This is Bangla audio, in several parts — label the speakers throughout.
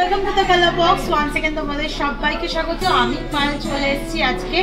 Speaker 1: Welcome to the colour box. One second তোমাদের সবাইকে স্বাগত। আমি পায়েল চলে এসেছি আজকে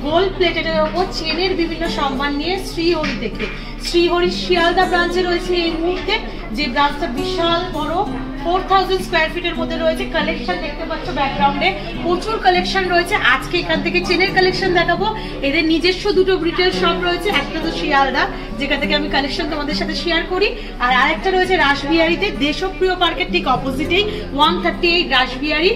Speaker 1: গোল্ড প্লেটেডের ওপর চেনের বিভিন্ন সম্মান নিয়ে শ্রীহরি থেকে। শ্রীহরি শিয়ালদা ব্রাঞ্চে রয়েছে এই মুহূর্তে, যে ব্রাঞ্চটা বিশাল বড় 4000 স্কোয়ার ফিটের মধ্যে রয়েছে। কালেকশন দেখতে পাচ্ছ ব্যাকগ্রাউন্ডে, প্রচুর কালেকশন রয়েছে। আজকে এখান থেকে চেনের কালেকশন দেখাবো। এদের নিজস্ব দুটো রিটেল শপ রয়েছে, একটা তো শিয়ালদা যেখান থেকে আমি কালেকশন তোমাদের সাথে শেয়ার করি, আর আরেকটা রয়েছে রাসবিহারীতে, দেশপ্রিয় পার্কের ঠিক অপোজিটেই 138 রাসবিহারী।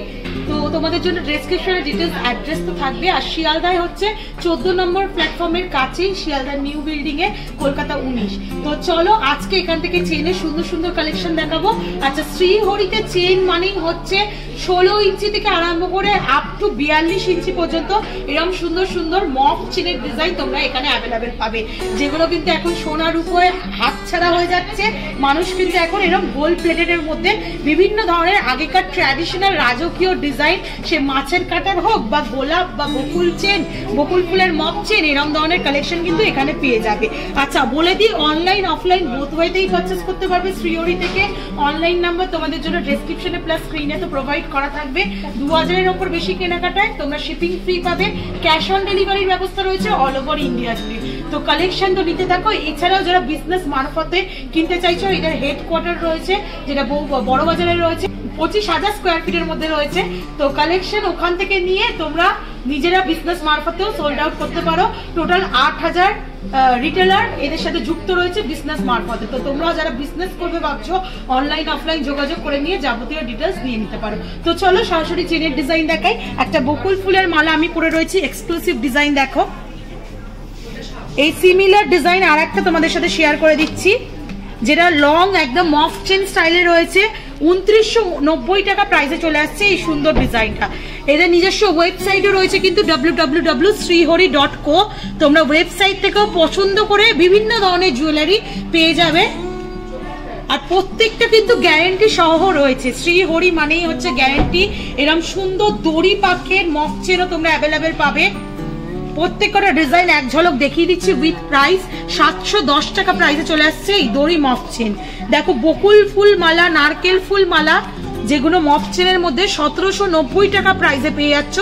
Speaker 1: তো তোমাদের জন্য ডেসক্রিপশনে ডিটেলস অ্যাড্রেস তো থাকবে। আর শিয়ালদায় হচ্ছে 14 নম্বর প্ল্যাটফর্মের কাছেই, শিয়ালদা নিউ বিল্ডিং এ, কলকাতা 19। তো চলো আজকে এখান থেকে চেনের সুন্দর সুন্দর কালেকশন দেখাবো। আচ্ছা, শ্রীহরিতে চেন মানেই হচ্ছে 16 ইঞ্চি থেকে আরম্ভ করে আপ টু 42 ইঞ্চি পর্যন্ত এরকম সুন্দর সুন্দর মফ চেনের ডিজাইন তোমরা এখানে অ্যাভেলেবেল পাবে, যেগুলো কিন্তু এখন সোনার উপরে হাতছাড়া হয়ে যাচ্ছে। মানুষ কিন্তু এখন এরকম গোল্ড প্লেটেডের মধ্যে বিভিন্ন ধরনের আগেকার ট্র্যাডিশনাল রাজকীয় ডিজাইন, সে মাছের কাটার হোক বা গোলাপ বা বকুল চেন, বকুল ফুলের মফ চেন, এরকম ধরনের কালেকশন কিন্তু এখানে পেয়ে যাবে। আচ্ছা বলে দিই, অনলাইন অফলাইন বোথ ওয়েতেই পারচেস করতে পারবে শ্রীহরি থেকে। অনলাইন নাম্বার তোমাদের জন্য ডেসক্রিপশনে প্লাস স্ক্রিনে তো প্রোভাইড করা থাকবে। 2000 এর উপর বেশি কেনাকাটায় তোমরা শিপিং ফ্রি পাবে। ক্যাশ অন ডেলিভারির ব্যবস্থা রয়েছে অল ওভার ইন্ডিয়া জুড়ে। তো কালেকশন তো নিতে থাকো। এছাড়াও যারা বিজনেস মারফতে কিনতে চাইছো, এটার হেডকোয়ার্টার রয়েছে যেটা বড় বাজারে রয়েছে, 25,000 স্কোয়ার ফিটের মধ্যে রয়েছে। তো কালেকশন ওখান থেকে নিয়ে তোমরা নিজেরা বিজনেস মারফতেও সোল্ড আউট করতে পারো। টোটাল 8000 রিটেলার এদের সাথে যুক্ত রয়েছে বিজনেস মারফতে। তো তোমরা যারা বিজনেস করবে ভাবছো, অনলাইন অফলাইন যোগাযোগ করে নিয়ে যাবতীয় ডিটেলস নিয়ে নিতে পারো। তো চলো সরাসরি চেনের ডিজাইন দেখাই। একটা বকুল ফুলের মালা আমি পরে রয়েছি, এক্সক্লুসিভ ডিজাইন দেখো। এই সিমিলার ডিজাইন আর একটা তোমাদের সাথে শেয়ার করে দিচ্ছি, যেটা লং একদম মফ চেন স্টাইলে রয়েছে। 2990 টাকা প্রাইসে চলে আসছে এই সুন্দর ডিজাইনটা। এদের নিজস্ব ওয়েবসাইটও রয়েছে কিন্তু www.srihori.co। তোমরা ওয়েবসাইট থেকেও পছন্দ করে বিভিন্ন ধরনের জুয়েলারি পেয়ে যাবে, আর প্রত্যেকটা কিন্তু গ্যারেন্টি সহ রয়েছে। শ্রীহরি মানেই হচ্ছে গ্যারেন্টি। এরকম সুন্দর দড়ি পাখের মফ চেনও তোমরা অ্যাভেলেবেল পাবে। প্রত্যেকটা ডিজাইন এক ঝলক দেখিয়ে দিচ্ছি উইথ প্রাইস। 710 টাকা প্রাইসে চলে আসছে এই দড়ি মফ চেন। দেখো বকুল ফুল মালা, নারকেল ফুল মালা, যেগুলো মফ চেনের মধ্যে 1790 টাকা প্রাইসে পেয়ে যাচ্ছ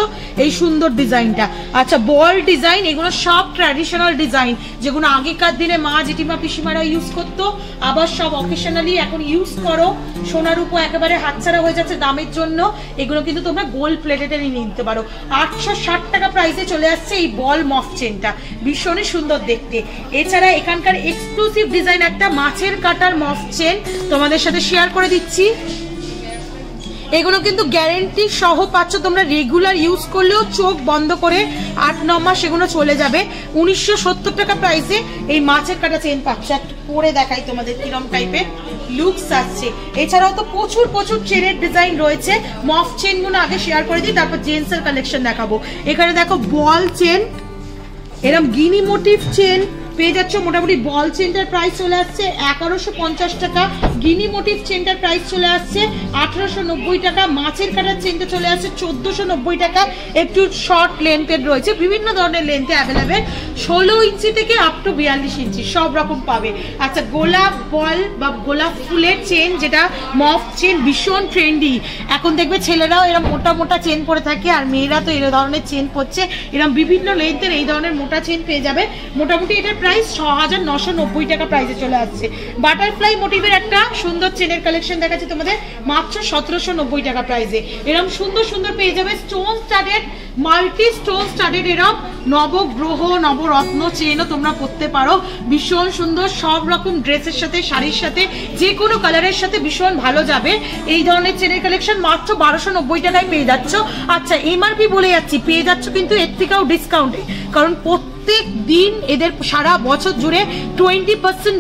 Speaker 1: এই সুন্দর ডিজাইনটা। আচ্ছা, বল ডিজাইন, এগুলো সব ট্র্যাডিশনাল ডিজাইন, যেগুলো আগেকার দিনে মা জেঠিমা পিসিমারা ইউজ করতো, আবার সব অকেশনালি এখন ইউজ করো। সোনার উপর একেবারে হাতছাড়া হয়ে যাচ্ছে দামের জন্য, এগুলো কিন্তু তোমরা গোল্ড প্লেটেডে নিয়ে নিতে পারো। 860 টাকা প্রাইসে চলে আসছে এই বল মফ চেনটা, ভীষণই সুন্দর দেখতে। এছাড়া এখানকার এক্সক্লুসিভ ডিজাইন একটা মাছের কাটার মফ চেন তোমাদের সাথে শেয়ার করে দিচ্ছি। এগুলো কিন্তু গ্যারেন্টি সহ পাচ্ছ, তোমরা রেগুলার ইউজ করলেও চোখ বন্ধ করে 8-9 মাস এগুলো চলে যাবে। 1970 টাকা প্রাইসে এই মাছের কাটা চেন পাচ্ছ। একটা পরে দেখাই তোমাদের কিরম টাইপের লুকস আসছে। এছাড়াও তো প্রচুর প্রচুর চেনের ডিজাইন রয়েছে। মফ চেন গুলো আগে শেয়ার করে দিই, তারপর জেন্টসের কালেকশন দেখাবো। এখানে দেখো বল চেন, এরকম গিনি মোটিভ চেন পেয়ে যাচ্ছ। মোটামুটি বল চেনটার প্রাইস চলে আসছে 1150 টাকা, গিনি মোটিভ চেনটার প্রাইস চলে আসছে 1890 টাকা, মাছের কাটার চেনটা চলে আসছে 1490 টাকা। একটু শর্ট লেন্থের রয়েছে, বিভিন্ন ধরনের লেন্থে অ্যাভেলেবেল, 16 ইঞ্চি থেকে আপ টু 42 ইঞ্চি সব রকম পাবে। আচ্ছা, গোলাপ বল বা গোলাপ ফুলের চেন, যেটা মফ চেন, ভীষণ ট্রেন্ডি। এখন দেখবে ছেলেরাও এরকম মোটা মোটা চেন পরে থাকে, আর মেয়েরা তো এই ধরনের চেন পরছে। এরকম বিভিন্ন লেন্থের এই ধরনের মোটা চেন পেয়ে যাবে। মোটামুটি এটার প্রাইস 6990 টাকা প্রাইসে চলে আসছে। বাটারফ্লাই মোটিভের একটা সুন্দর চেনের কালেকশন দেখাচ্ছি তোমাদের, মাত্র 1790 টাকা প্রাইসে। এরকম সুন্দর সুন্দর পেয়ে যাবে stone studded, multi stone studded, এরকম নবগ্রহ নবরত্ন চেনও তোমরা পরতে পারো। ভীষণ সুন্দর, সব রকম ড্রেসের সাথে, শাড়ির সাথে, যে কোনো কালারের সাথে ভীষণ ভালো যাবে। এই ধরনের চেনের কালেকশন মাত্র 1290 টাকায় পেয়ে যাচ্ছ। আচ্ছা, এমআরপি বলে যাচ্ছি, পেয়ে যাচ্ছ কিন্তু এর থেকেও ডিসকাউন্টে, কারণ প্রত্যেক দিন এদের সারা বছর জুড়ে 20%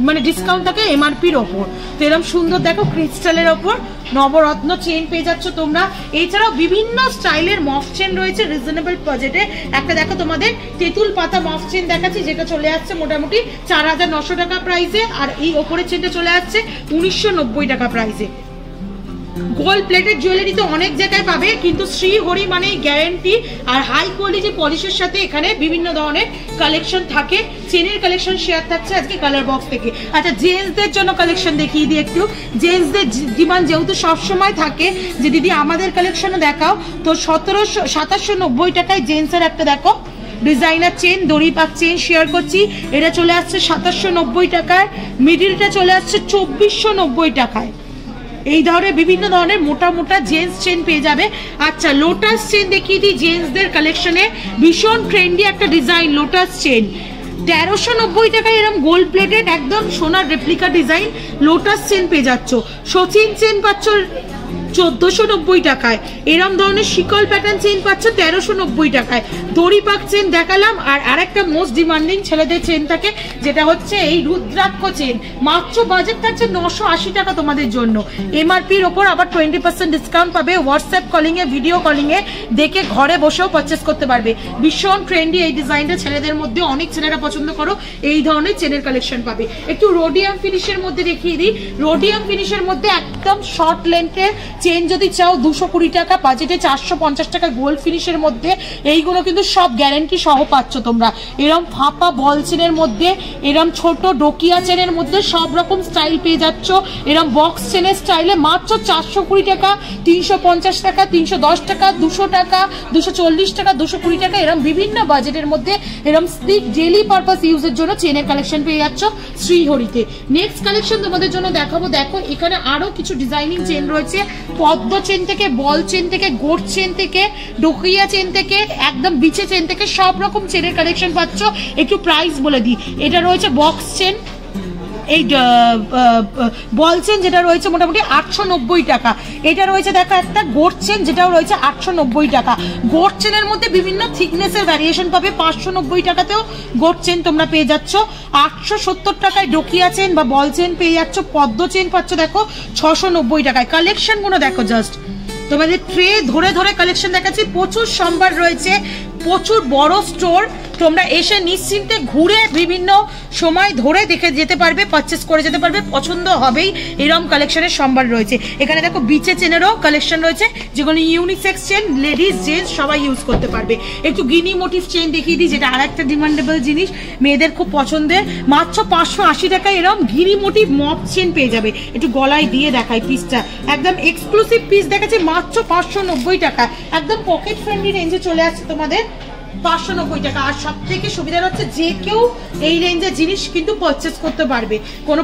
Speaker 1: মানে ডিসকাউন্ট থাকে এমআরপির ওপর। তো এরকম সুন্দর দেখো ক্রিস্টালের ওপর নবরত্ন চেন পেয়ে যাচ্ছ তোমরা। এছাড়াও বিভিন্ন স্টাইলের মফ চেন রয়েছে রিজনেবল বাজেটে। একটা দেখো তোমাদের তেঁতুল পাতা মফ চেন দেখাচ্ছি, যেটা চলে আসছে মোটামুটি 4900 টাকা প্রাইসে, আর এই ওপরের চেনটা চলে আসছে 1990 টাকা প্রাইসে। গোল্ড প্লেটেড জুয়েলারি তো অনেক জায়গায় পাবে, কিন্তু শ্রীহরি মানে গ্যারেন্টি আর হাই কোয়ালিটি পলিশের সাথে এখানে বিভিন্ন ধরনের কালেকশন থাকে। চেনের কালেকশন শেয়ার থাকছে আজকে কালার বক্স থেকে। আচ্ছা, জেন্টসদের জন্য কালেকশন দেখিয়ে দিই একটু। জেন্টসদের ডিমান্ড যেহেতু সবসময় থাকে যে দিদি আমাদের কালেকশনও দেখাও, তো 2790 টাকায় জেন্টসের একটা দেখো ডিজাইনার চেন, দড়ি পাক চেন শেয়ার করছি। এটা চলে আসছে 2790 টাকায়, মিডিলটা চলে আসছে 2490 টাকায়। এই ধরনের বিভিন্ন ধরনের মোটা মোটা জেন্টস চেন পেয়ে যাবে। আচ্ছা, লোটাস চেন দেখিয়ে দিই। জেন্টসদের কালেকশনে ভীষণ ট্রেন্ডি একটা ডিজাইন লোটাস চেন, 1390 টাকায় এরকম গোল্ড প্লেটেড একদম সোনার রেপ্লিকা ডিজাইন লোটাস চেন পেয়ে যাচ্ছ। সচিন চেন পাচ্ছ 1490 টাকায়। এরম ধরনের শিকল প্যাটার্ন চেন পাচ্ছ 1390 টাকায়। দড়ি পাক চেন দেখালাম। আর আরেকটা মোস্ট ডিমান্ডিং ছেলেদের চেন থাকে, যেটা হচ্ছে এই রুদ্রাক্ষ চেন। মাত্র বাজেট থাকছে 980 টাকা তোমাদের জন্য। এমআরপির ওপর আবার 20% ডিসকাউন্ট পাবে। হোয়াটসঅ্যাপ কলিং এ, ভিডিও কলিং এ দেখে ঘরে বসেও পারচেস করতে পারবে। ভীষণ ট্রেন্ডি এই ডিজাইনটা, ছেলেদের মধ্যে অনেক ছেলেরা পছন্দ করো এই ধরনের চেনের কালেকশন পাবে। একটু রোডিয়াম ফিনিশের মধ্যে দেখিয়ে দিই। রোডিয়াম ফিনিশের মধ্যে একদম শর্ট লেন্থের চেন যদি চাও 220 টাকা, বাজেটে 450 টাকা গোল্ড ফিনিশের মধ্যে। এইগুলো কিন্তু সব গ্যারান্টি সহ পাচ্ছ তোমরা। এরম ফাঁপা বল চেনের মধ্যে, এরম ছোট ডোকিয়া চেনের মধ্যে সব রকম স্টাইল পেয়ে যাচ্ছ। এরম বক্স চেনের স্টাইলে মাত্র 420 টাকা, 350 টাকা, 310 টাকা, 200 টাকা, 240 টাকা, 220 টাকা। এরম বিভিন্ন বাজেটের মধ্যে এরম স্টিক ডেইলি পারপাস ইউজের জন্য চেনের কালেকশন পেয়ে যাচ্ছ শ্রীহরিতে। নেক্সট কালেকশন তোমাদের জন্য দেখাবো। দেখো এখানে আরো কিছু ডিজাইনিং চেন রয়েছে। পদ্ম চেন থেকে, বল চেন থেকে, গোট চেন থেকে, ডোকিয়া চেন থেকে, একদম বিছে চেন থেকে সব রকম চেনের কালেকশন পাচ্ছ। একটু প্রাইস বলে দিই। এটা রয়েছে বক্স চেন, এই বল চেন যেটা রয়েছে মোটামুটি 890 টাকা। এটা রয়েছে দেখো একটা গোট চেন, যেটাও রয়েছে 890 টাকা। গোট চেনের মধ্যে বিভিন্ন থিকনেসের ভ্যারিয়েশন পাবে। 590 টাকাতেও গোট চেন তোমরা পেয়ে যাচ্ছ। 870 টাকায় ডোকিয়া চেন বা বল চেন পেয়ে যাচ্ছ। পদ্ম চেন পাচ্ছ দেখো 690 টাকায়। কালেকশনগুলো দেখো জাস্ট, তোমাদের ট্রে ধরে ধরে কালেকশন দেখাচ্ছি। প্রচুর সম্ভার রয়েছে, প্রচুর বড় স্টোর। তোমরা এসে নিশ্চিন্তে ঘুরে বিভিন্ন সময় ধরে দেখে যেতে পারবে, পারচেস করে যেতে পারবে, পছন্দ হবেই। এরকম কালেকশনের সম্ভার রয়েছে। এখানে দেখো বিচে চেনেরও কালেকশন রয়েছে, যেগুলো ইউনিসেক্স চেন, লেডিস জেন্টস সবাই ইউজ করতে পারবে। একটু গিনি মোটিভ চেন দেখিয়ে দিই, যেটা আর একটা ডিমান্ডেবল জিনিস, মেয়েদের খুব পছন্দের। মাত্র 580 টাকায় এরকম গিনি মোটিভ মপ চেন পেয়ে যাবে। একটু গলায় দিয়ে দেখাই পিসটা, একদম এক্সক্লুসিভ পিস দেখাচ্ছে মাত্র 590 টাকা। একদম পকেট ফ্রেন্ডলি রেঞ্জে চলে আসছে তোমাদের 590 টাকা। আর সব থেকে সুবিধা হচ্ছে যে কেউ এই রেঞ্জের জিনিস কিন্তু পারচেস করতে পারবে। কোনো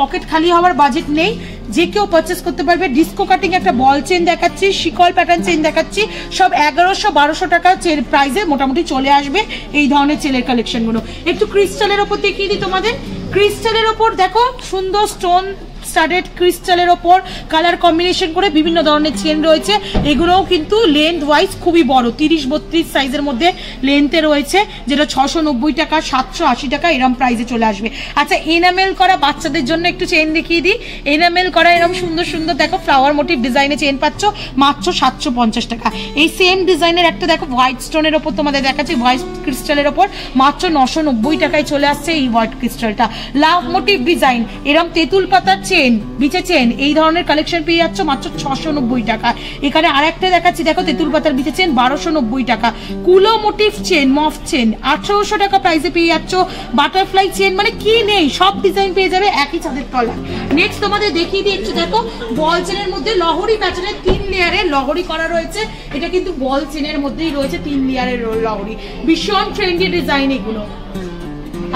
Speaker 1: পকেট খালি হওয়ার বাজেট নেই, যে কেউ পারচেস করতে পারবে। ডিস্কো কাটিং একটা বল চেন দেখাচ্ছি, শিকল প্যাটার্ন চেন দেখাচ্ছি, সব 1100-1200 টাকা প্রাইসে মোটামুটি চলে আসবে এই ধরনের চেনের কালেকশনগুলো। একটু ক্রিস্টালের ওপর দেখিয়ে দিই তোমাদের। ক্রিস্টালের ওপর দেখো সুন্দর স্টোন স্টাডেড ক্রিস্টালের ওপর কালার কম্বিনেশন করে বিভিন্ন ধরনের চেন রয়েছে। এগুলোও কিন্তু লেন্থ ওয়াইজ খুবই বড়, 30-32 সাইজের মধ্যে লেন্থে রয়েছে, যেটা 690 টাকা, 780 টাকা এরম প্রাইসে চলে আসবে। আচ্ছা, এনামেল করা বাচ্চাদের জন্য একটু চেন দেখিয়ে দিই। এনামেল করা এরকম সুন্দর সুন্দর দেখো ফ্লাওয়ার মোটিভ ডিজাইনে চেন পাচ্ছ মাত্র 750 টাকা। এই সেম ডিজাইনের একটা দেখো হোয়াইট স্টোনের ওপর তোমাদের দেখাচ্ছি, হোয়াইট ক্রিস্টালের ওপর মাত্র 990 টাকায় চলে আসছে এই হোয়াইট ক্রিস্টালটা। লাভ মোটিভ ডিজাইন এরম তেঁতুল পাতার চেন, বিচে চেন, এই ধরনের কালেকশন পেয়ে যাচ্ছ মাত্র 690 টাকা। এখানে আরেকটা দেখাচ্ছি দেখো তেঁতুল পাতার বিচে চেন 1290 টাকা। কুলো মোটিভ চেন, মফ চেন 1800 টাকা প্রাইসে পেয়ে যাচ্ছ। বাটারফ্লাই চেন, মানে কি নেই সব ডিজাইন পেয়ে যাবে একই ছাদের তলায়। নেক্সট তোমাদের দেখিয়ে দিই একটু দেখো বল চেনের মধ্যে লহরি প্যাটার্নের 3 লেয়ারের লহরি করা রয়েছে। এটা কিন্তু বল চেনের মধ্যেই রয়েছে 3 লেয়ারের লহরি। ভীষণ ট্রেন্ডি ডিজাইন এগুলো,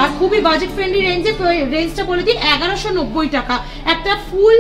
Speaker 1: আর খুবই বাজেট ফ্রেন্ডলি রেঞ্জটা বলে দিই 1190 টাকা। একটা ফুল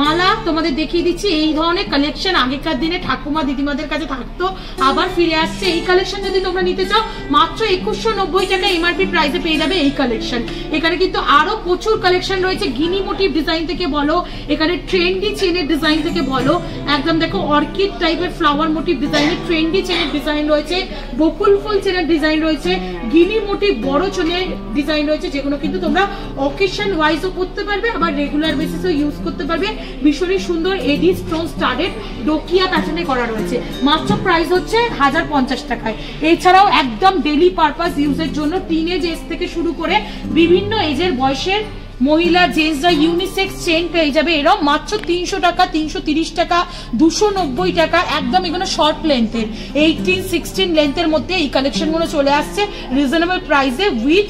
Speaker 1: মালা তোমাদের দেখিয়ে দিচ্ছি। এই ধরনের কালেকশন আগেকার দিনে ঠাকুমা দিদিমাদের কাছে থাকতো, আবার ফিরে আসছে। এই কালেকশন যদি তোমরা নিতে চাও মাত্র 2190 টাকা এমআরপি প্রাইসে পেয়ে যাবে এই কালেকশন। এখানে কিন্তু আরো প্রচুর কালেকশন রয়েছে, গিনি মোটিভ ডিজাইন থেকে বলো, এখানে ট্রেন্ডি চেনের ডিজাইন থেকে বলো, একদম দেখো অর্কিড টাইপের ফ্লাওয়ার মোটিভ ডিজাইনের ট্রেন্ডি চেনের ডিজাইন রয়েছে, বকুল ফুল চেনের ডিজাইন রয়েছে, গিনি মোটিভ বড় চেনের ডিজাইন রয়েছে, যেগুলো কিন্তু তোমরা অকেশন ওয়াইজও করতে পারবে, আবার রেগুলার বেসিসেও ইউজ করতে পারবে। ভীষণই সুন্দর এডি স্টোন স্টাডেড ডোকিয়া প্যাটার্নে করা রয়েছে। মাত্র প্রাইস হচ্ছে 1050 টাকায়। এছাড়াও একদম ডেইলি পারপাস ইউজের জন্য টিনেজ এজ থেকে শুরু করে বিভিন্ন এজের বয়সের মহিলা জেন্টসরা ইউনিসেক্স চেন পেয়ে যাবে এরকম মাত্র 300 টাকা, 330 টাকা, 290 টাকা। একদম এগুলো শর্ট লেন্থের 18-16 লেন্থের মধ্যে এই কালেকশনগুলো চলে আসছে রিজনেবল প্রাইসে উইথ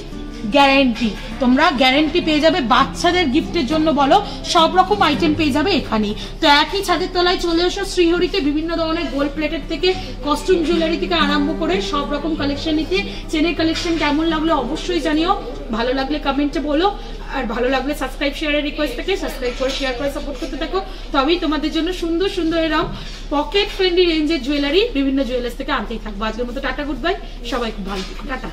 Speaker 1: গ্যারেন্টি। তোমরা গ্যারেন্টি পেয়ে যাবে, বাচ্চাদের গিফটের জন্য বলো, সব রকম আইটেম পেয়ে যাবে এখানে। তো একই ছাদের তলায় চলে এসো শ্রীহরিতে বিভিন্ন ধরনের গোল্ড প্লেটের থেকে কস্টিউম জুয়েলারি থেকে আরম্ভ করে সব রকম কালেকশন নিতে। চেনের কালেকশন কেমন লাগলো অবশ্যই জানিও, ভালো লাগলে কমেন্টে বলো, আর ভালো লাগলে সাবস্ক্রাইব শেয়ারের রিকোয়েস্ট থেকে সাবস্ক্রাইব করে শেয়ার করে সাপোর্ট করতে থাকো। তবেই তোমাদের জন্য সুন্দর সুন্দর এরকম পকেট ফ্রেন্ডলি রেঞ্জের জুয়েলারি বিভিন্ন জুয়েলার্স থেকে আনতেই থাকবো। আজকের মতো টাটা, গুড বাই, সবাই খুব ভালো থাকো, টাটা।